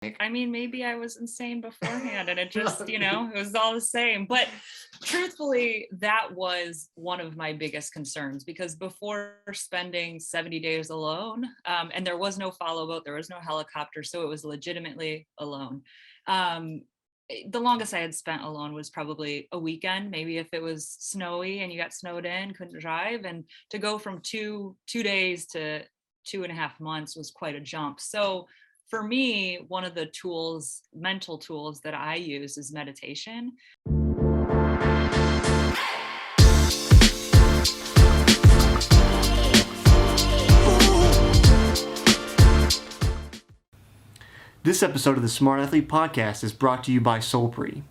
I mean, maybe I was insane beforehand and it just, it was all the same. But truthfully, that was one of my biggest concerns because before spending 70 days alone, and there was no follow boat, there was no helicopter, so it was legitimately alone. Um, the longest I had spent alone was probably a weekend, maybe if it was snowy and you got snowed in, couldn't drive. And to go from two days to 2.5 months was quite a jump. So for me, one of the tools, mental tools that I use is meditation. This episode of the Smart Athlete Podcast is brought to you by Solpre.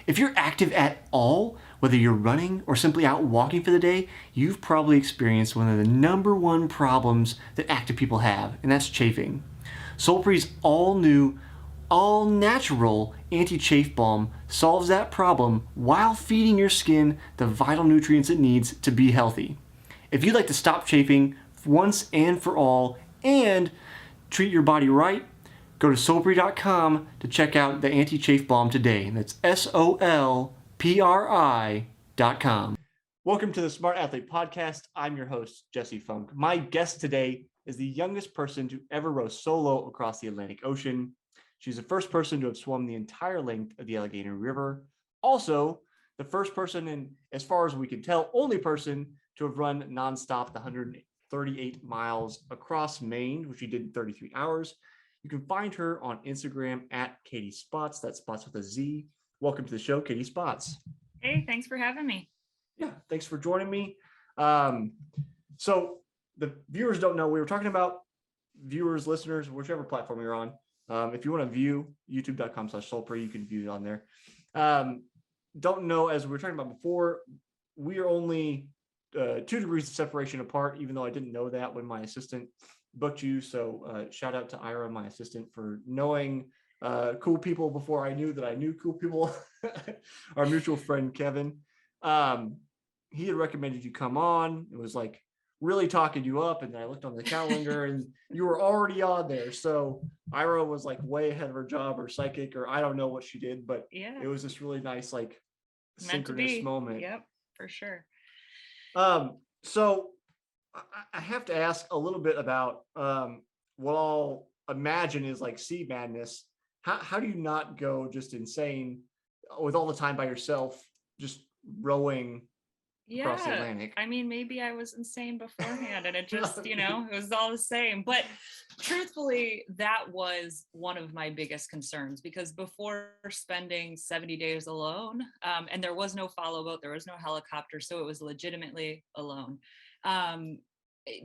If you're active at all, whether you're running or simply out walking for the day, you've probably experienced one of the number one problems that active people have, and that's chafing. Solpre's all-new, all-natural anti-chafe balm solves that problem while feeding your skin the vital nutrients it needs to be healthy. If you'd like to stop chafing once and for all and treat your body right, go to solpre.com to check out the anti-chafe balm today. That's SOLPRI.com. Welcome to the Smart Athlete Podcast. I'm your host, Jesse Funk. My guest today is the youngest person to ever row solo across the Atlantic Ocean. She's the first person to have swum the entire length of the Allegheny River. Also, the first person and, as far as we can tell, only person to have run nonstop the 138 miles across Maine, which she did in 33 hours. You can find her on Instagram at Katie Spotz. That's Spotz with a Z. Welcome to the show, Katie Spotz. Hey, thanks for having me. Yeah, thanks for joining me. So the viewers don't know, we were talking about viewers, listeners, whichever platform you're on. If you want to view youtube.com/Solpre, you can view it on there. Don't know, as we were talking about before, we are only 2 degrees of separation apart, even though I didn't know that when my assistant booked you. So shout out to Ira, my assistant, for knowing cool people before I knew that I knew cool people. Our mutual friend Kevin, he had recommended you come on. It was like really talking you up, and then I looked on the calendar and you were already on there. So Ira was like way ahead of her job, or psychic, or I don't know what she did, but yeah, it was this really nice, like, synchronous moment. Yep, for sure. So I have to ask a little bit about what I'll imagine is like sea madness. How do you not go just insane with all the time by yourself, just rowing across the Atlantic? I mean, maybe I was insane beforehand and it just, it was all the same. But truthfully, that was one of my biggest concerns because before spending 70 days alone, and there was no follow boat, there was no helicopter, so it was legitimately alone.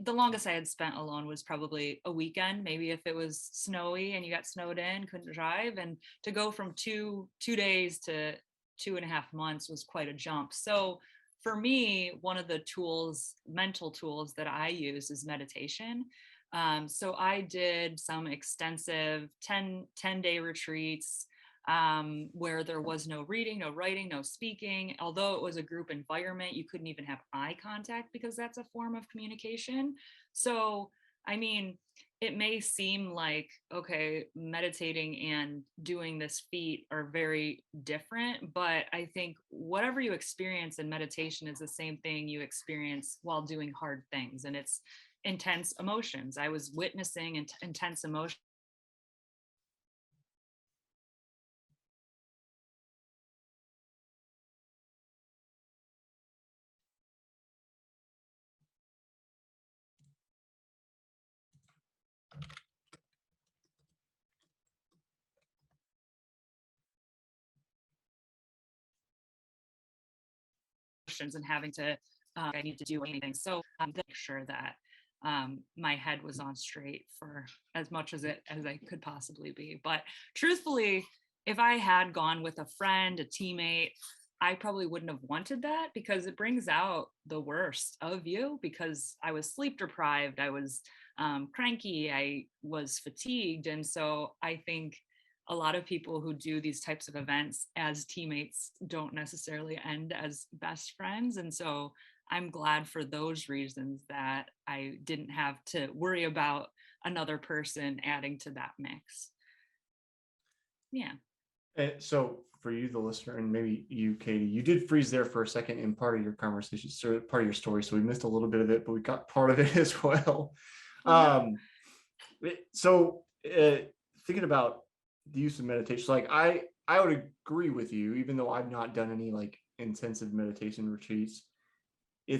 The longest I had spent alone was probably a weekend, maybe if it was snowy and you got snowed in, couldn't drive. And to go from two days to 2.5 months was quite a jump. So for me, one of the tools, mental tools that I use is meditation. So I did some extensive 10-day retreats where there was no reading, no writing, no speaking. Although it was a group environment, you couldn't even have eye contact because that's a form of communication. So, I mean, it may seem like, okay, meditating and doing this feat are very different, but I think whatever you experience in meditation is the same thing you experience while doing hard things. And it's intense emotions. I was witnessing intense emotions. And having to I need to do anything, so to make sure that my head was on straight for as much as I could possibly be. But truthfully, if I had gone with a friend, a teammate, I probably wouldn't have wanted that because it brings out the worst of you. Because I was sleep deprived, I was cranky, I was fatigued, and so I think a lot of people who do these types of events as teammates don't necessarily end as best friends. And so I'm glad for those reasons that I didn't have to worry about another person adding to that mix. Yeah. And so for you, the listener, and maybe you, Katie, you did freeze there for a second in part of your conversation, so part of your story. So we missed a little bit of it, but we got part of it as well. Oh no. So thinking about the use of meditation, like I would agree with you, even though I've not done any like intensive meditation retreats. I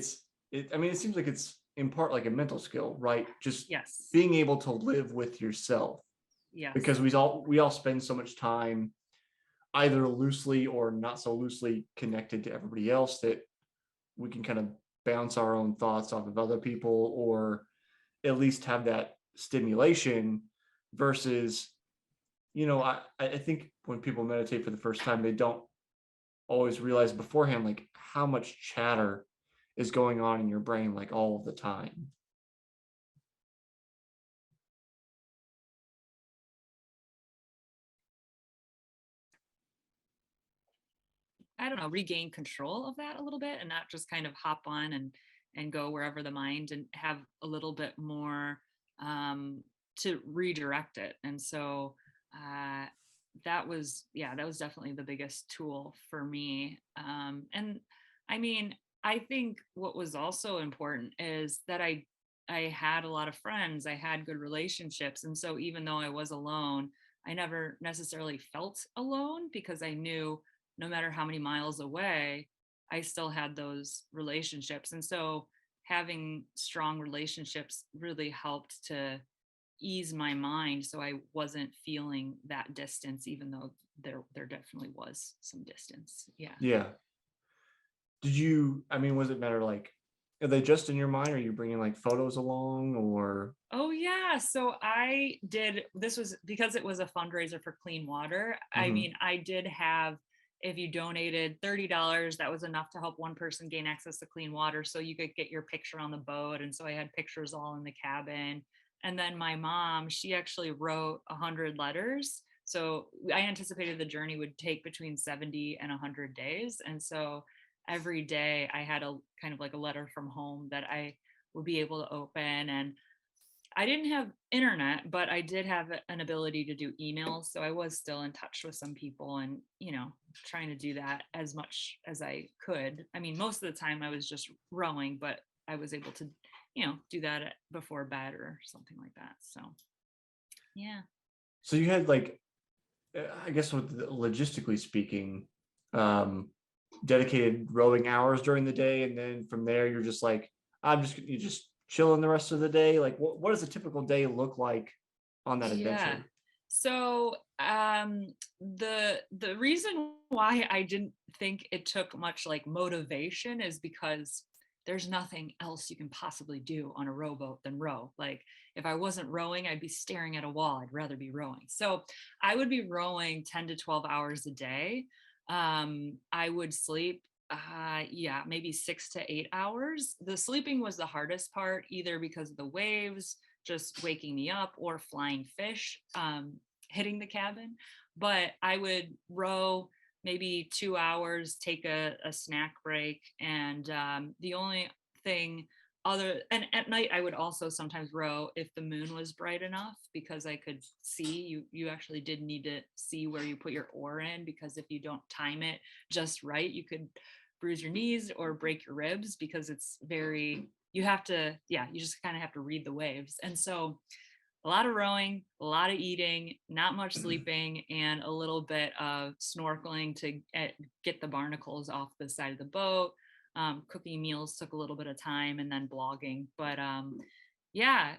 mean, it seems like it's in part like a mental skill, right? Just Yes. being able to live with yourself, Yes. because we all spend so much time either loosely or not so loosely connected to everybody else that we can kind of bounce our own thoughts off of other people, or at least have that stimulation versus, I think when people meditate for the first time, they don't always realize beforehand like how much chatter is going on in your brain like all of the time. I don't know, regain control of that a little bit and not just kind of hop on and go wherever the mind, and have a little bit more to redirect it. And so uh, that was definitely the biggest tool for me. And I mean, I think what was also important is that I had a lot of friends, I had good relationships, and so even though I was alone, I never necessarily felt alone because I knew no matter how many miles away, I still had those relationships. And so having strong relationships really helped to ease my mind so I wasn't feeling that distance, even though there definitely was some distance. Yeah. Yeah. I mean, was it matter like, are they just in your mind? Or are you bringing like photos along or? Oh yeah. So I did, this was because it was a fundraiser for clean water. I Mhm. mean, I did have, if you donated $30, that was enough to help one person gain access to clean water. So you could get your picture on the boat. And so I had pictures all in the cabin. And then my mom, she actually wrote 100 letters. So I anticipated the journey would take between 70 and 100 days. And so every day I had a kind of like a letter from home that I would be able to open. And I didn't have internet, but I did have an ability to do emails. So I was still in touch with some people and, trying to do that as much as I could. I mean, most of the time I was just rowing, but I was able to, do that before bed or something like that. So, yeah. So you had like, I guess logistically speaking, um, dedicated rowing hours during the day, and then from there you're just like, you just chilling the rest of the day. Like, what does a typical day look like on that Yeah. adventure? So the reason why I didn't think it took much like motivation is because there's nothing else you can possibly do on a rowboat than row. Like if I wasn't rowing, I'd be staring at a wall. I'd rather be rowing. So I would be rowing 10 to 12 hours a day. I would sleep yeah, maybe 6 to 8 hours. The sleeping was the hardest part, either because of the waves just waking me up or flying fish hitting the cabin. But I would row maybe 2 hours, take a snack break. And the only thing and at night I would also sometimes row if the moon was bright enough, because I could see, you actually did need to see where you put your oar in, because if you don't time it just right, you could bruise your knees or break your ribs, because it's very, you have to, yeah, you just kind of have to read the waves. And so a lot of rowing, a lot of eating, not much sleeping, and a little bit of snorkeling to get the barnacles off the side of the boat. Cooking meals took a little bit of time, and then blogging. But yeah,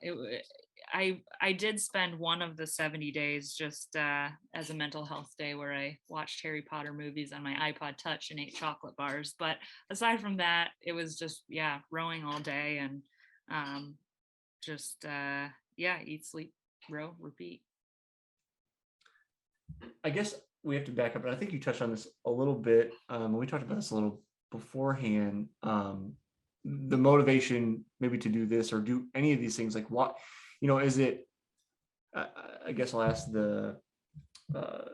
I did spend one of the 70 days just as a mental health day, where I watched Harry Potter movies on my iPod Touch and ate chocolate bars. But aside from that, it was just, yeah, rowing all day, and um, just yeah, eat, sleep, row, repeat. I guess we have to back up, and I think you touched on this a little bit. We talked about this a little beforehand. The motivation maybe to do this or do any of these things, like what, is it? I, I guess I'll ask the uh,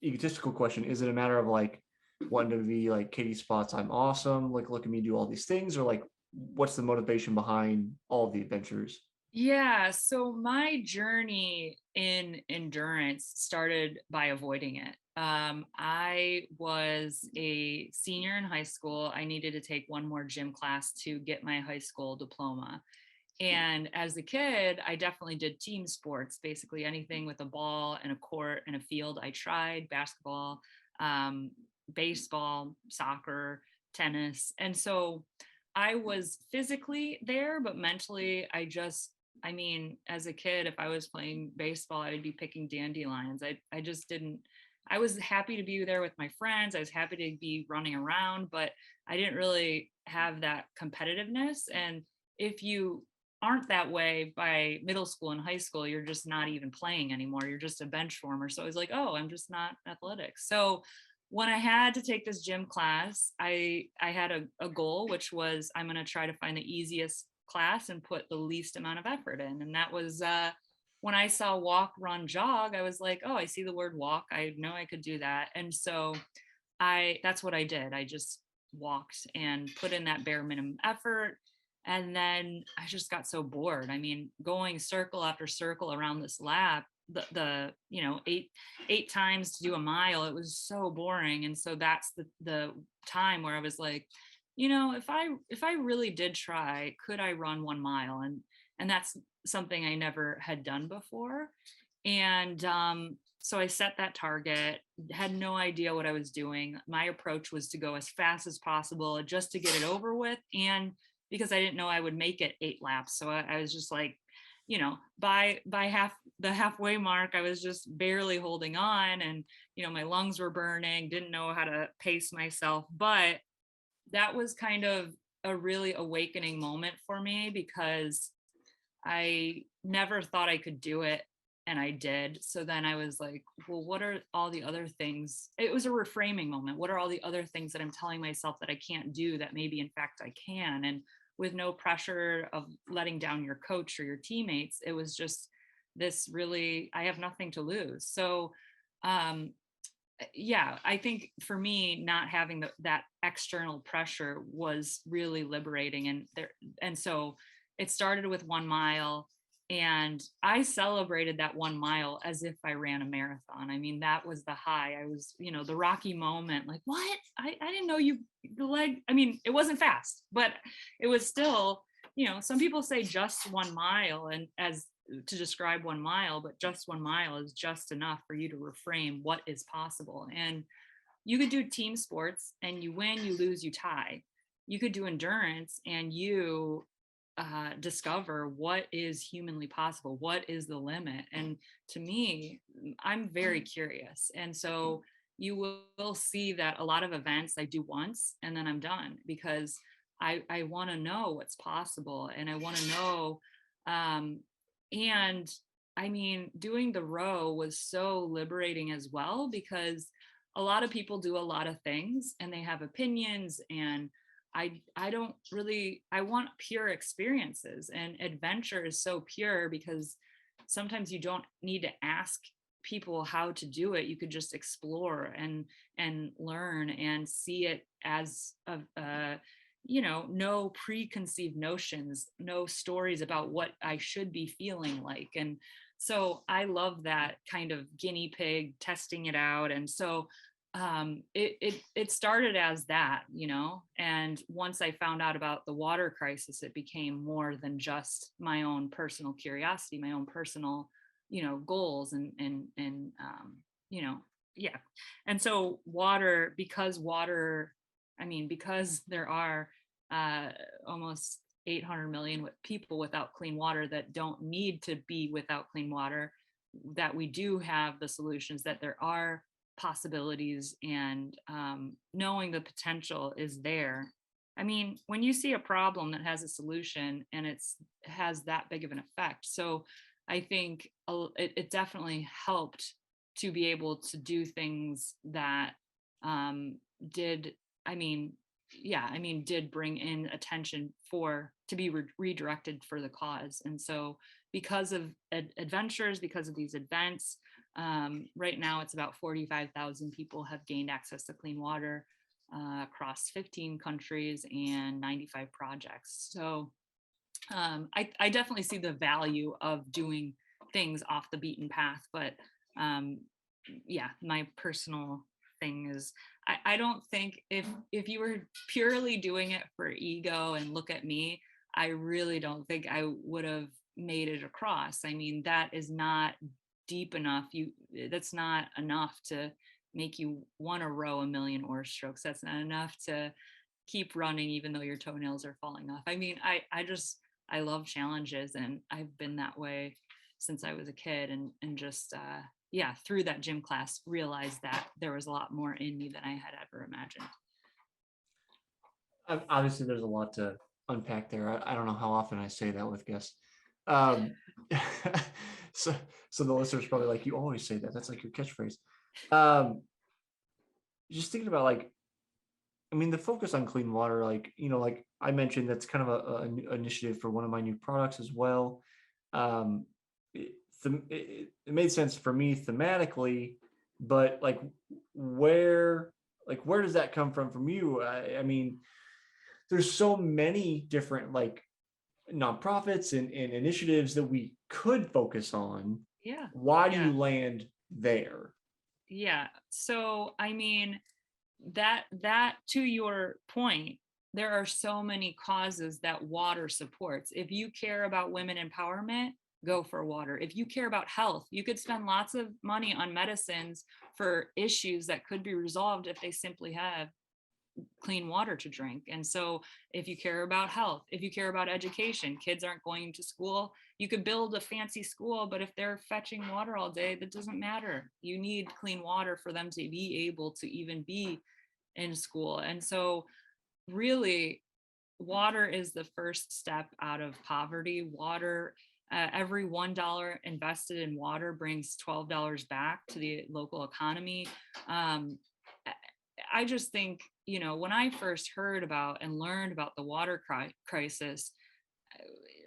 egotistical question: is it a matter of like wanting to be like Katie Spotz, I'm awesome, like look at me do all these things, or like what's the motivation behind all of the adventures? Yeah, so my journey in endurance started by avoiding it. I was a senior in high school. I needed to take one more gym class to get my high school diploma. And as a kid, I definitely did team sports, basically anything with a ball and a court and a field. I tried basketball, um, baseball, soccer, tennis. And so I was physically there, but mentally, I mean, as a kid, if I was playing baseball, I'd be picking dandelions. I just didn't, I was happy to be there with my friends. I was happy to be running around, but I didn't really have that competitiveness. And if you aren't that way by middle school and high school, you're just not even playing anymore. You're just a bench warmer. So I was like, oh, I'm just not athletic. So when I had to take this gym class, I had a goal, which was I'm going to try to find the easiest class and put the least amount of effort in. And that was when I saw walk, run, jog, I was like, oh, I see the word walk. I know I could do that. And so that's what I did. I just walked and put in that bare minimum effort. And then I just got so bored. I mean, going circle after circle around this lap, the eight times to do a mile, it was so boring. And so that's the time where I was like, if I really did try, could I run 1 mile? And that's something I never had done before. And so I set that target, had no idea what I was doing. My approach was to go as fast as possible just to get it over with. And because I didn't know I would make it 8 laps. So I was just like, by the halfway mark, I was just barely holding on, and my lungs were burning, didn't know how to pace myself. But that was kind of a really awakening moment for me, because I never thought I could do it, and I did. So then I was like, well, what are all the other things? It was a reframing moment. What are all the other things that I'm telling myself that I can't do that maybe in fact I can? And with no pressure of letting down your coach or your teammates, it was just this really, I have nothing to lose. So um yeah, I think for me, not having that external pressure was really liberating. And so it started with 1 mile, and I celebrated that 1 mile as if I ran a marathon. I mean, that was the high. I was, the Rocky moment, like, what? I didn't know the leg. I mean, it wasn't fast, but it was still, some people say just 1 mile, and as to describe 1 mile, but just 1 mile is just enough for you to reframe what is possible. And you could do team sports and you win, you lose, you tie. You could do endurance and you discover what is humanly possible, what is the limit. And to me, I'm very curious. And so you will see that a lot of events I do once and then I'm done, because I want to know what's possible, and I want to know. Um, and I mean, doing the row was so liberating as well, because a lot of people do a lot of things and they have opinions, and I don't really, I want pure experiences, and adventure is so pure because sometimes you don't need to ask people how to do it. You could just explore and learn and see it as no preconceived notions, no stories about what I should be feeling like. And so I love that kind of guinea pig testing it out. And so it started as that, and once I found out about the water crisis, it became more than just my own personal curiosity, my own personal, goals and yeah. And so water, I mean, because there are uh, almost 800 million people without clean water that don't need to be without clean water, that we do have the solutions, that there are possibilities, and knowing the potential is there. I mean, when you see a problem that has a solution and it has that big of an effect. So I think it definitely helped to be able to do things that did, I mean, yeah, I mean, did bring in attention to be redirected for the cause. And so because of adventures, because of these events, right now it's about 45,000 people have gained access to clean water across 15 countries and 95 projects. So I definitely see the value of doing things off the beaten path, but um, yeah, my personal thing is I don't think if you were purely doing it for ego and look at me, I really don't think I would have made it across. I mean, that is not deep enough. That's not enough to make you want to row a million oar strokes. That's not enough to keep running even though your toenails are falling off. I mean, I love challenges, and I've been that way since I was a kid, and just yeah, through that gym class realized that there was a lot more in me than I had ever imagined. Obviously, there's a lot to unpack there. I don't know how often I say that with guests. Um, so, so the listeners probably like, you always say that. That's like your catchphrase. Um, just thinking about like, I mean, the focus on clean water, like, like I mentioned, that's kind of a new initiative for one of my new products as well. Um, it made sense for me thematically, but where, where does that come from you? I mean, there's so many different nonprofits and initiatives that we could focus on. Yeah. Why do Yeah. you land there? Yeah. So, I mean, that to your point, there are so many causes that water supports. If you care about women empowerment, go for water. If you care about health, you could spend lots of money on medicines for issues that could be resolved if they simply have clean water to drink. And so if you care about health, if you care about education, kids aren't going to school, you could build a fancy school, but if they're fetching water all day, that doesn't matter. You need clean water for them to be able to even be in school. And so really, water is the first step out of poverty. Water, every $1 invested in water brings $12 back to the local economy. um, I just think, when I first heard about and learned about the water crisis,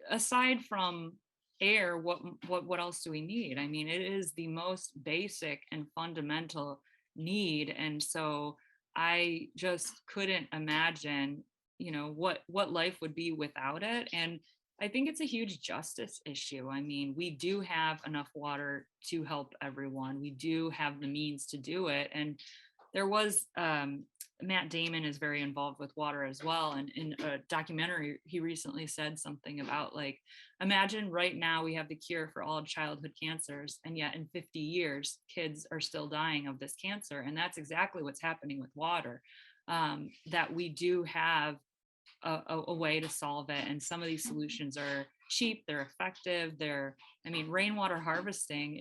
aside from air, what else do we need? I mean, it is the most basic and fundamental need, and so I just couldn't imagine, what life would be without it. And I think it's a huge justice issue. I mean, we do have enough water to help everyone. We do have the means to do it, and there was Matt Damon is very involved with water as well. And in a documentary, he recently said something about like, imagine right now we have the cure for all childhood cancers, and yet in 50 years, kids are still dying of this cancer. And that's exactly what's happening with water. That we do have a way to solve it. And some of these solutions are cheap, they're effective, I mean, rainwater harvesting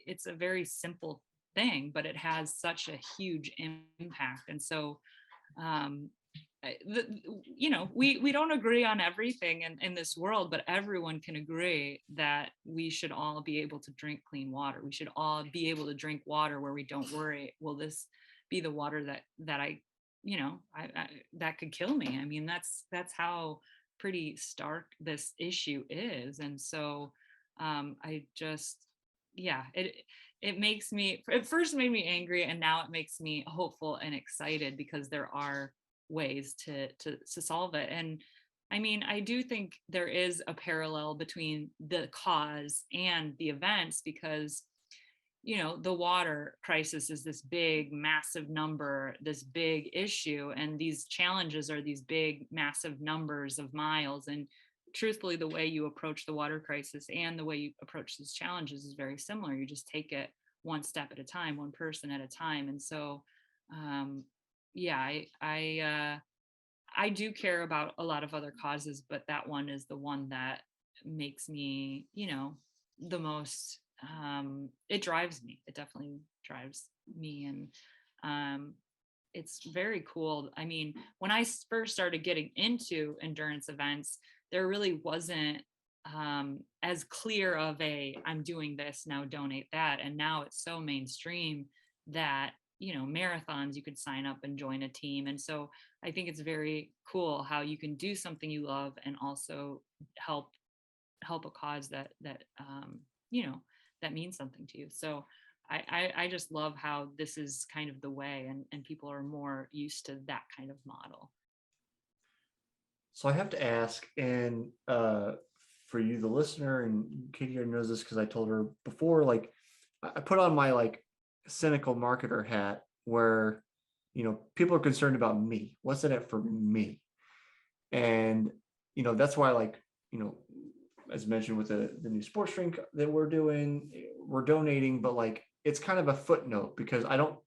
it's a very simple thing, but it has such a huge impact. And so, um, we don't agree on everything in this world, but everyone can agree that we should all be able to drink clean water. We should all be able to drink water where we don't worry, will this be the water that I that could kill me? I mean, that's how pretty stark this issue is. And so, I just, yeah, it makes me, it first made me angry, and now it makes me hopeful and excited because there are ways to solve it. And I mean, I do think there is a parallel between the cause and the events, because the water crisis is this big massive number, this big issue, and these challenges are these big massive numbers of miles. And truthfully, the way you approach the water crisis and the way you approach these challenges is very similar. You just take it one step at a time, one person at a time. And so, yeah, I do care about a lot of other causes, but that one is the one that makes me, the most, it drives me. It definitely drives me. And it's very cool. I mean, when I first started getting into endurance events, there really wasn't as clear of I'm doing this, now donate that. And now it's so mainstream that, marathons, you could sign up and join a team. And so I think it's very cool how you can do something you love and also help a cause that means something to you. So I just love how this is kind of the way, and people are more used to that kind of model. So I have to ask, and for you, the listener, and Katie already knows this because I told her before, like I put on my like cynical marketer hat where, people are concerned about me. What's in it for me? And, that's why like, as mentioned with the new sports drink that we're doing, we're donating, but like, it's kind of a footnote because I don't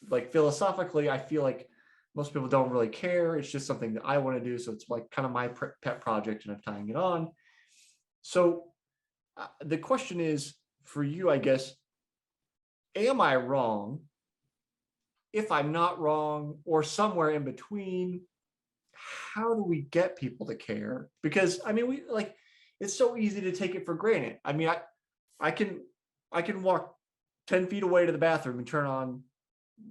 like philosophically, I feel like most people don't really care. It's just something that I want to do. So it's like kind of my pet project and I'm tying it on. So the question is for you, I guess, am I wrong? If I'm not wrong or somewhere in between, how do we get people to care? Because I mean, we like, it's so easy to take it for granted. I mean, I can walk 10 feet away to the bathroom and turn on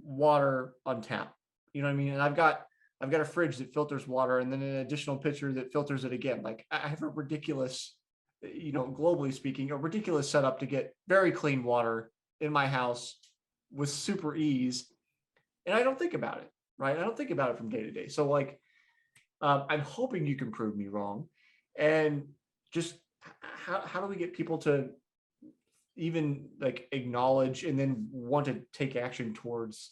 water on tap. You know what I mean? And I've got a fridge that filters water and then an additional pitcher that filters it again. Like I have a ridiculous, globally speaking, a ridiculous setup to get very clean water in my house with super ease. And I don't think about it, right? I don't think about it from day to day. So like, I'm hoping you can prove me wrong. And just how do we get people to even like acknowledge and then want to take action towards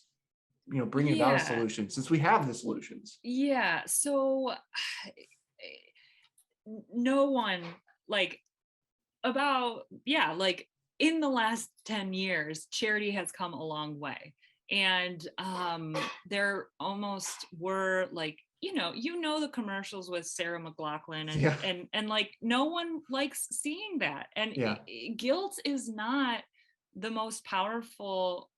bringing about a Yeah. solution since we have the solutions? Yeah. So no one like like in the last 10 years, charity has come a long way. And there almost were like, the commercials with Sarah McLachlan and Yeah. and like no one likes seeing that. And Yeah. guilt is not the most powerful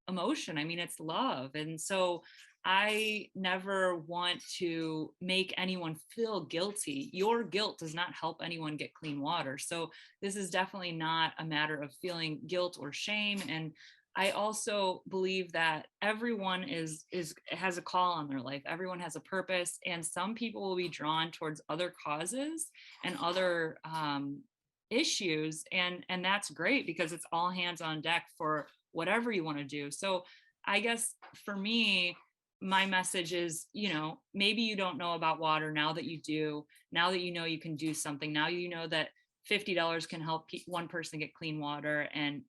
emotion. I mean, it's love. And so I never want to make anyone feel guilty. Your guilt does not help anyone get clean water. So this is definitely not a matter of feeling guilt or shame. And I also believe that everyone has a call on their life. Everyone has a purpose, and some people will be drawn towards other causes and other issues, and that's great because it's all hands on deck for whatever you want to do. So I guess for me, my message is, maybe you don't know about water. Now that you do, now that you can do something, now that $50 can help one person get clean water. And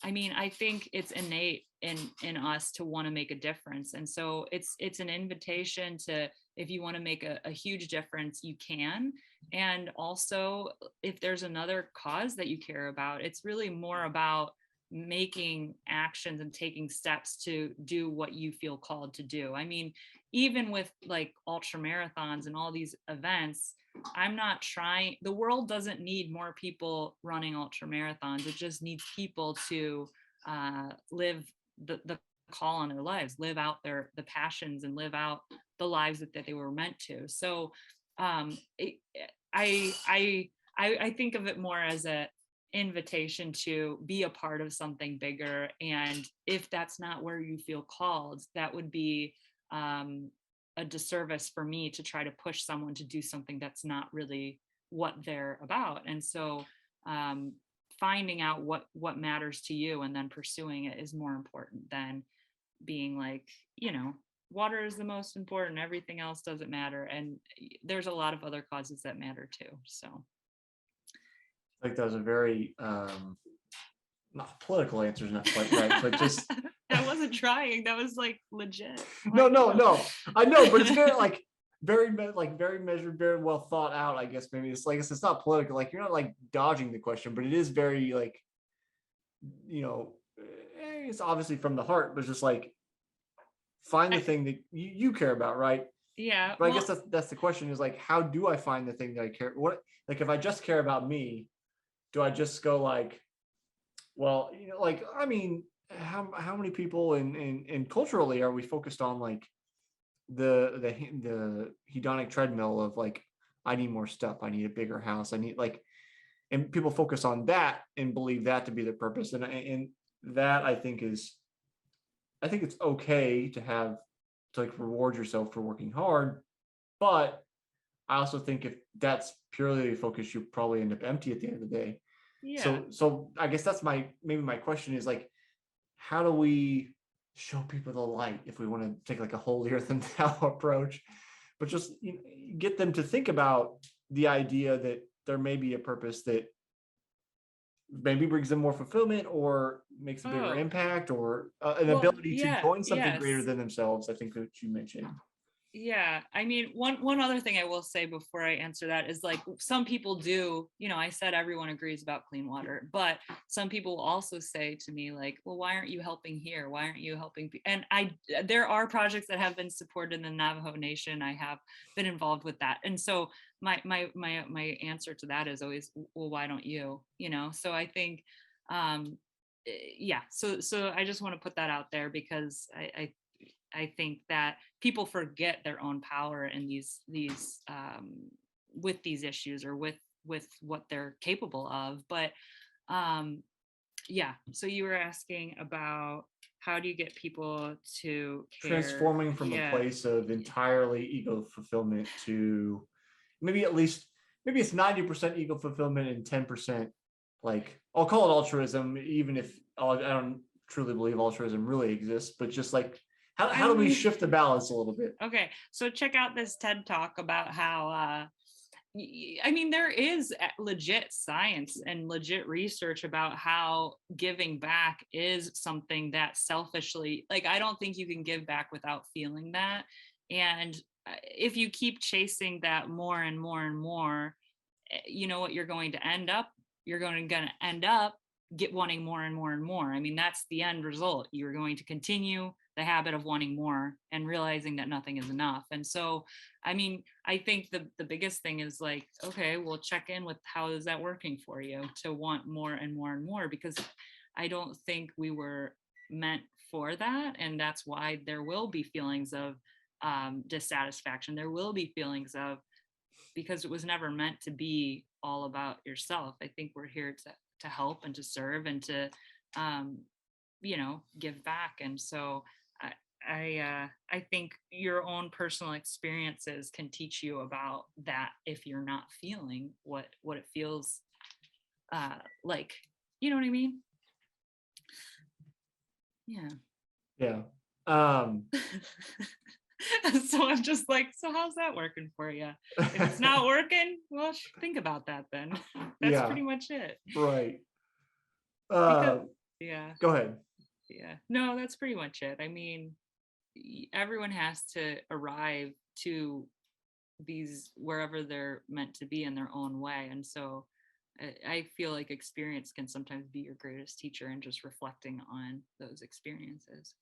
I mean, I think it's innate in us to want to make a difference. And so it's an invitation to, if you want to make a huge difference, you can. And also, if there's another cause that you care about, it's really more about making actions and taking steps to do what you feel called to do. I mean, even with like ultra marathons and all these events, I'm not trying, the world doesn't need more people running ultra marathons. It just needs people to live the call on their lives, live out the passions and live out the lives that they were meant to. So I think of it more as a invitation to be a part of something bigger. And if that's not where you feel called, that would be a disservice for me to try to push someone to do something that's not really what they're about. And so finding out what matters to you and then pursuing it is more important than being like, water is the most important, everything else doesn't matter. And there's a lot of other causes that matter too. So Like that was a very not political answer is not quite right, but just I wasn't trying. That was like legit. no, I know, but it's very like very measured, very well thought out. I guess maybe it's like it's not political. Like you're not like dodging the question, but it is very like it's obviously from the heart, but it's just like find the thing that you care about, right? Yeah. But I guess that's the question is like, how do I find the thing that I care? What, like if I just care about me, do I just go like, well, like I mean, how many people in culturally are we focused on like the hedonic treadmill of like I need more stuff, I need a bigger house, I need like, and people focus on that and believe that to be the purpose, and that I think it's okay to have to like reward yourself for working hard, but I also think if that's purely the focus, you probably end up empty at the end of the day. Yeah. So I guess that's maybe my question is like, how do we show people the light if we want to take like a holier than thou approach? but just get them to think about the idea that there may be a purpose that maybe brings them more fulfillment or makes a bigger impact, or an ability to join something greater than themselves. I think that you mentioned. Yeah, I mean, one other thing I will say before I answer that is, like, some people do, I said everyone agrees about clean water, but some people will also say to me, like, well, why aren't you helping here? Why aren't you helping? And there are projects that have been supported in the Navajo Nation. I have been involved with that. And so my answer to that is always, well, why don't you? So I think, yeah, so I just want to put that out there, because I think that people forget their own power in these with these issues, or with what they're capable of. But yeah, so you were asking about, how do you get people to care? Transforming from a place of entirely ego fulfillment to maybe it's 90% ego fulfillment and 10%, like, I'll call it altruism, even if I don't truly believe altruism really exists, but just like, how do we shift the balance a little bit? Okay, so check out this TED Talk about how, I mean, there is legit science and legit research about how giving back is something that selfishly, like, I don't think you can give back without feeling that. And if you keep chasing that more and more and more, you know what you're going to end up? You're going to end up wanting more and more and more. I mean, that's the end result. You're going to continue the habit of wanting more and realizing that nothing is enough. And so, I mean, I think the biggest thing is, like, okay, well, check in with, how is that working for you to want more and more and more? Because I don't think we were meant for that. And that's why there will be feelings of dissatisfaction. There will be feelings of, because it was never meant to be all about yourself. I think we're here to help and to serve and to give back. And so I think your own personal experiences can teach you about that, if you're not feeling what it feels like. You know what I mean? Yeah. So I'm just like, so how's that working for you? If it's not working, well, think about that then. That's pretty much it. Right. Because, Go ahead. Yeah. No, that's pretty much it. I mean, everyone has to arrive to these, wherever they're meant to be, in their own way. And so I feel like experience can sometimes be your greatest teacher, and just reflecting on those experiences.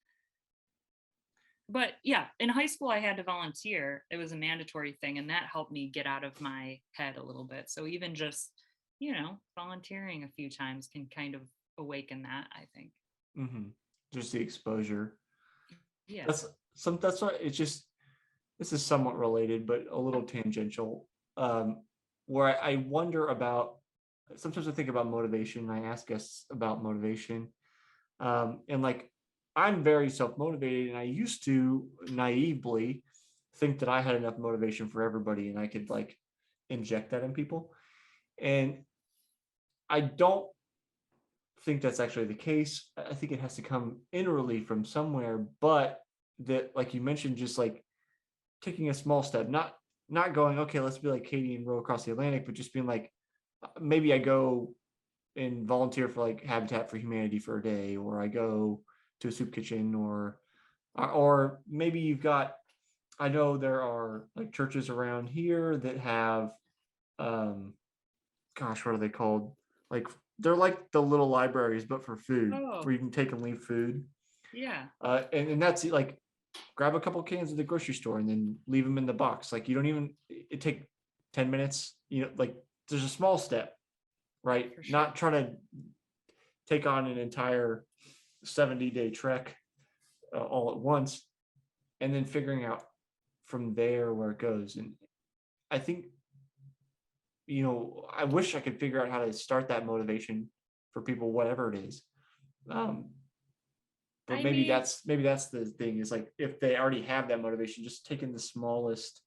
But yeah, in high school, I had to volunteer. It was a mandatory thing, and that helped me get out of my head a little bit. So even just, volunteering a few times can kind of awaken that, I think. Mm-hmm. Just the exposure. Yeah. That's why it's just, this is somewhat related, but a little tangential. Where I wonder about, sometimes I think about motivation. I ask guests about motivation. And like, I'm very self-motivated, and I used to naively think that I had enough motivation for everybody and I could, like, inject that in people. And I don't think that's actually the case. I think it has to come inwardly from somewhere, but that, like you mentioned, just like taking a small step, not going, okay, let's be like Katie and row across the Atlantic, but just being like, maybe I go and volunteer for like Habitat for Humanity for a day, or I go to a soup kitchen, or maybe you've got, I know there are like churches around here that have, gosh, what are they called? Like, they're like the little libraries, but for food, where you can take and leave food. Yeah. And that's like, grab a couple cans at the grocery store and then leave them in the box. Like, you don't even, it take 10 minutes, like, there's a small step, right? Sure. Not trying to take on an entire 70-day trek all at once, and then figuring out from there where it goes. And I think, I wish I could figure out how to start that motivation for people, whatever it is. But maybe that's the thing, is like, if they already have that motivation, just taking the smallest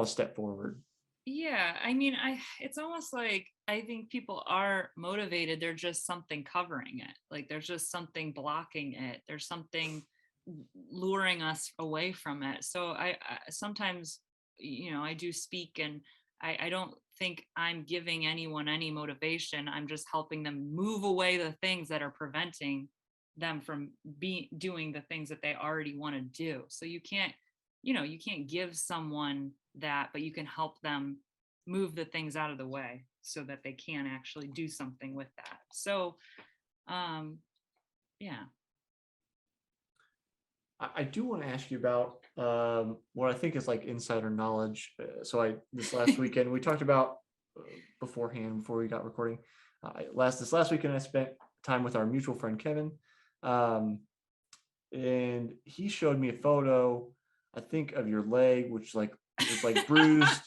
step forward. Yeah, I mean, it's almost like, I think people are motivated. There's just something covering it. Like, there's just something blocking it. There's something luring us away from it. So I sometimes, I do speak, and I don't think I'm giving anyone any motivation. I'm just helping them move away the things that are preventing them from doing the things that they already want to do. So you can't give someone that, but you can help them move the things out of the way so that they can actually do something with that. So yeah. I do want to ask you about what I think is like insider knowledge. This last weekend we talked about beforehand before we got recording. This last weekend I spent time with our mutual friend Kevin, and he showed me a photo, I think, of your leg, which was like bruised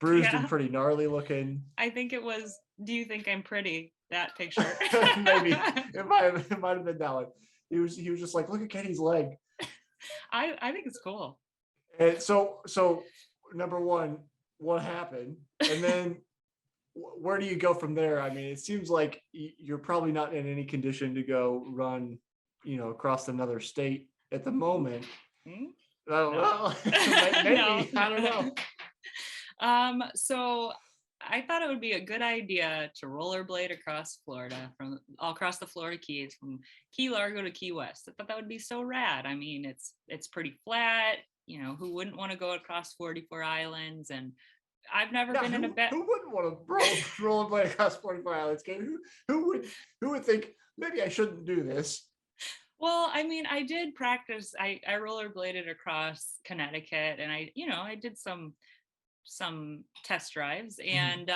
Yeah. and pretty gnarly looking. I think it was. Do you think I'm pretty? That picture. Maybe it might have been that one. He was just like, look at Kenny's leg. I think it's cool. And so number one, what happened? And then where do you go from there? I mean, it seems like you're probably not in any condition to go run, across another state at the moment. Hmm? I don't know. Maybe. No. I don't know. So I thought it would be a good idea to rollerblade across Florida, from all across the Florida Keys, from Key Largo to Key West. I thought that would be so rad. I mean, it's pretty flat. Who wouldn't want to go across 44 islands? And I've never been in a bed. Who wouldn't want to rollerblade across 44 islands? Who would think maybe I shouldn't do this? Well, I mean, I did practice. I rollerbladed across Connecticut, and I did some test drives, and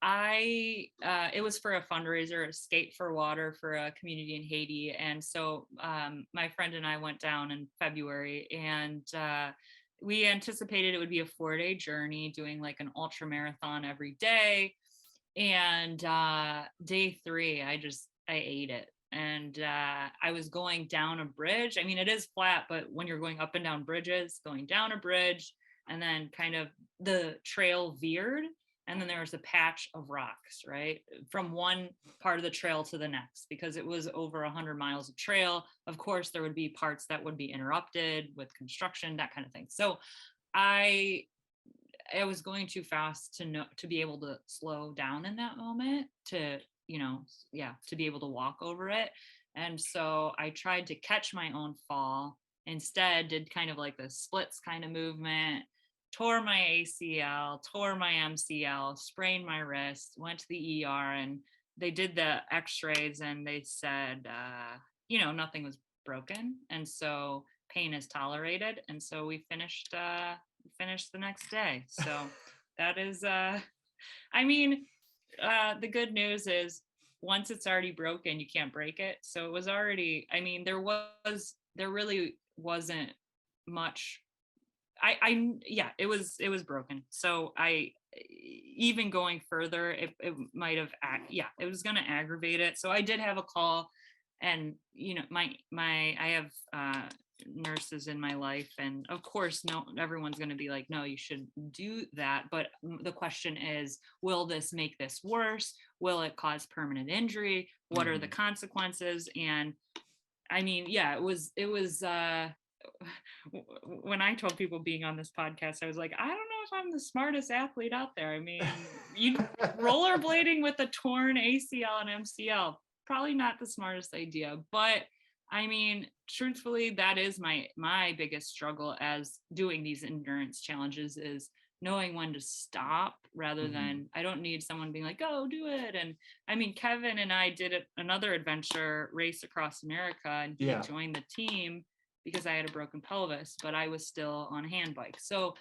it was for a fundraiser, Skate for Water, for a community in Haiti. And so my friend and I went down in February, and we anticipated it would be a 4-day journey, doing like an ultra marathon every day. And day 3, I ate it. And I was going down a bridge. I mean, it is flat, but when you're going up and down bridges, going down a bridge, and then kind of the trail veered, and then there was a patch of rocks, right, from one part of the trail to the next, because it was over 100 miles of trail. Of course, there would be parts that would be interrupted with construction, that kind of thing. So I was going too fast to be able to slow down in that moment, to be able to walk over it. And so I tried to catch my own fall, instead did kind of like the splits kind of movement, tore my ACL, tore my MCL, sprained my wrist, went to the ER, and they did the x-rays, and they said, nothing was broken. And so pain is tolerated. And so we finished the next day. So that is, the good news is, once it's already broken, you can't break it. So it was already, there really wasn't much. It was broken. So even going further, it might have, it was going to aggravate it. So I did have a call, and I have nurses in my life, and of course, no, everyone's going to be like, no, you shouldn't do that. But the question is, will this make this worse? Will it cause permanent injury? What are the consequences? And I mean, it was when I told people being on this podcast, I was like, I don't know if I'm the smartest athlete out there. I mean, you rollerblading with a torn ACL and MCL, probably not the smartest idea. But I mean, truthfully, that is my biggest struggle as doing these endurance challenges, is knowing when to stop, rather than, I don't need someone being like, go do it. And I mean, Kevin and I did another adventure race across America, and he joined the team because I had a broken pelvis, but I was still on a hand bike. So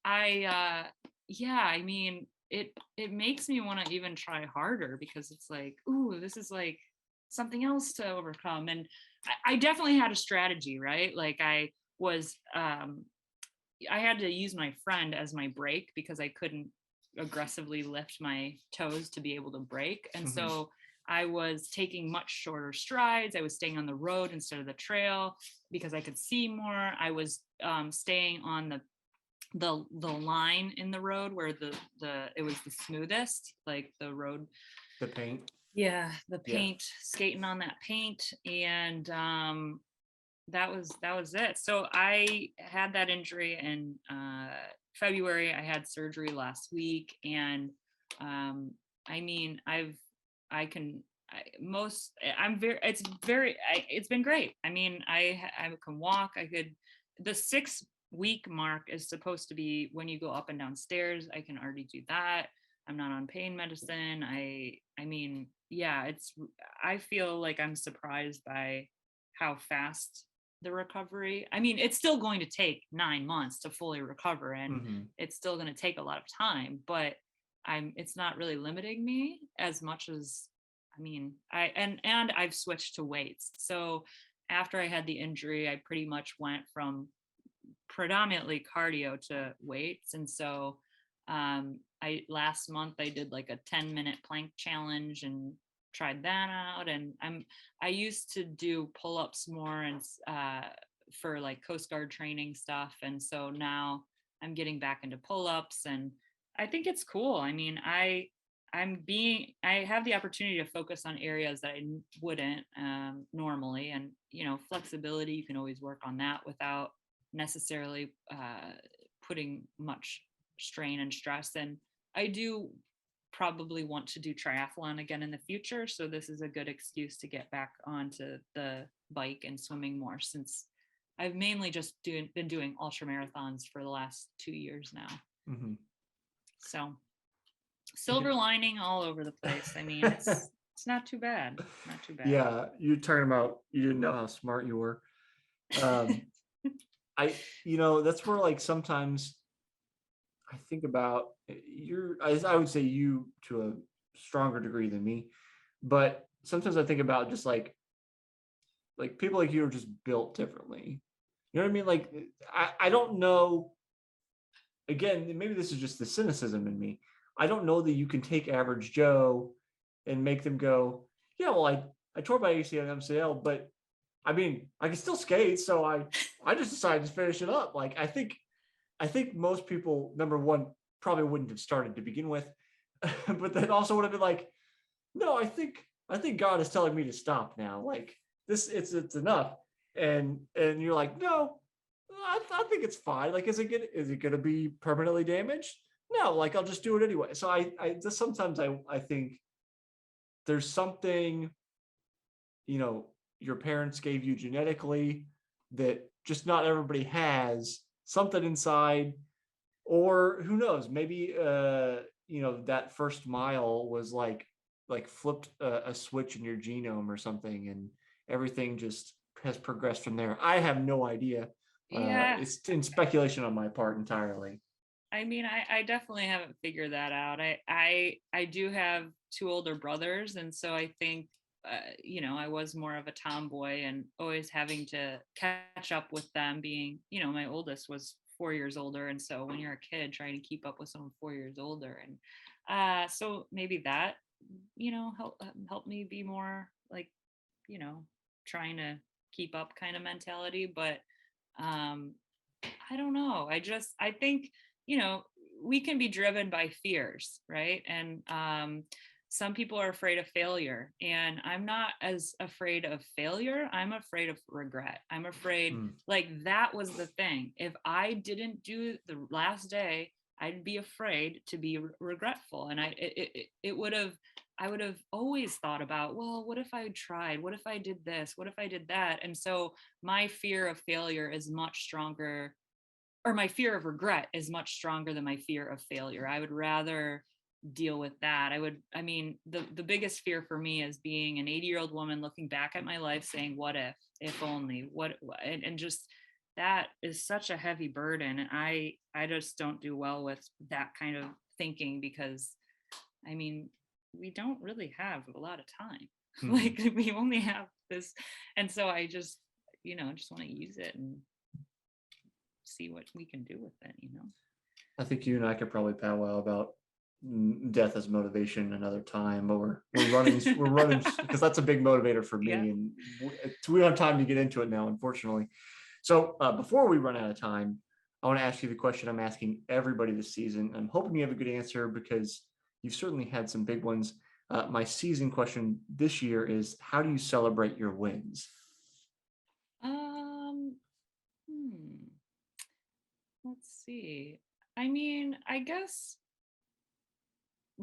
I mean, it makes me want to even try harder, because it's like, ooh, this is like something else to overcome. And I definitely had a strategy, right? Like I had to use my friend as my brake, because I couldn't aggressively lift my toes to be able to brake. And so I was taking much shorter strides. I was staying on the road instead of the trail, because I could see more. I was staying on the line in the road where it was the smoothest, like the road, the paint. Yeah, the paint, skating on that paint. And that was it. So I had that injury in February. I had surgery last week, and I mean, I can most I'm very it's been great. I mean, I can walk. The 6 week mark is supposed to be when you go up and down stairs. I can already do that. I'm not on pain medicine. I mean, yeah, I feel like I'm surprised by how fast the recovery. I mean, it's still going to take 9 months to fully recover, and Mm-hmm. it's still going to take a lot of time, but it's not really limiting me as much as, I mean, and I've switched to weights. So after I had the injury, I pretty much went from predominantly cardio to weights. And so I last month I did like a 10-minute plank challenge and tried that out. And I used to do pull-ups more and for like Coast Guard training stuff. And so now I'm getting back into pull-ups, and I think it's cool. I mean, I have the opportunity to focus on areas that I wouldn't normally. And, flexibility, you can always work on that without necessarily putting much strain and stress. And I do probably want to do triathlon again in the future. So this is a good excuse to get back onto the bike and swimming more, since I've mainly just been doing ultra marathons for the last 2 years now. Mm-hmm. So silver lining all over the place. I mean, it's not too bad. Not too bad. Yeah, you're talking about you didn't know how smart you were. That's where like sometimes I think about I would say you to a stronger degree than me, but sometimes I think about just like people like you are just built differently. You know what I mean? Like I don't know. Again, maybe this is just the cynicism in me. I don't know that you can take average Joe and make them go, yeah, well, I tore my ACL and MCL, but I mean, I can still skate, so I just decided to finish it up. Like I think most people, number one, probably wouldn't have started to begin with, but then also would have been like, no, I think God is telling me to stop now. Like this, it's enough. And you're like, no, I think it's fine. Like, is it gonna be permanently damaged? No, like I'll just do it anyway. So I just sometimes I think there's something, your parents gave you genetically that just not everybody has, something inside, or who knows, maybe that first mile was like flipped a switch in your genome or something, and everything just has progressed from there. I have no idea. Yeah. It's in speculation on my part entirely. I mean, I definitely haven't figured that out. I do have 2 older brothers, and so I think I was more of a tomboy and always having to catch up with them, being, my oldest was 4 years older, and so when you're a kid trying to keep up with someone 4 years older, and so maybe that help me be more like, trying to keep up kind of mentality. But I don't know. I think, we can be driven by fears, right? And some people are afraid of failure, and I'm not as afraid of failure. I'm afraid of regret. I'm afraid, like, that was the thing. If I didn't do the last day, I'd be afraid to be regretful. And I would have always thought about, well, what if I tried? What if I did this? What if I did that? And so my fear of failure is much stronger, or my fear of regret is much stronger than my fear of failure. I would rather deal with that. I mean, the biggest fear for me is being an 80-year-old woman looking back at my life saying, what if only, and just, that is such a heavy burden. And I just don't do well with that kind of thinking, because I mean, we don't really have a lot of time. Like, we only have this. And so I just want to use it and see what we can do with it. I think you and I could probably powwow about death as motivation another time, but we're running because that's a big motivator for me. Yeah. And we don't have time to get into it now, unfortunately. So before we run out of time, I want to ask you the question I'm asking everybody this season. I'm hoping you have a good answer, because you've certainly had some big ones. My season question this year is, how do you celebrate your wins? Let's see. I mean, I guess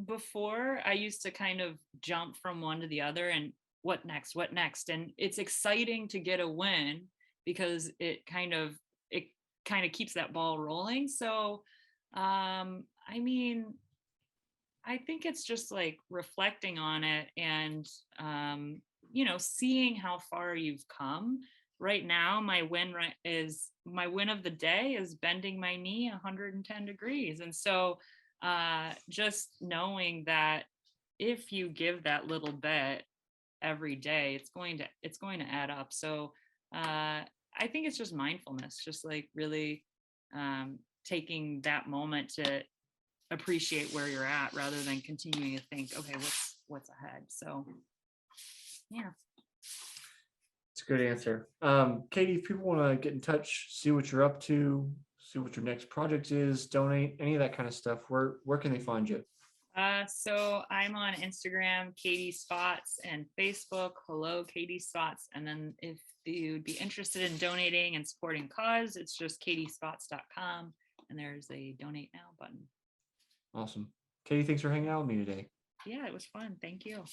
before I used to kind of jump from one to the other and what next, what next? And it's exciting to get a win because it kind of keeps that ball rolling. So I mean, I think it's just like reflecting on it and seeing how far you've come. Right now, my win of the day is bending my knee 110 degrees. And so just knowing that if you give that little bit every day, it's going to add up. So I think it's just mindfulness, just like really taking that moment to appreciate where you're at rather than continuing to think, okay, what's ahead. So yeah. It's a good answer. Katie, if people want to get in touch, see what you're up to, see what your next project is, donate, any of that kind of stuff, where can they find you? So I'm on Instagram, Katie Spotz, and Facebook, hello, Katie Spotz. And then if you'd be interested in donating and supporting cause, it's just katiespotz.com. And there's a donate now button. Awesome. Katie, thanks for hanging out with me today. Yeah, it was fun. Thank you.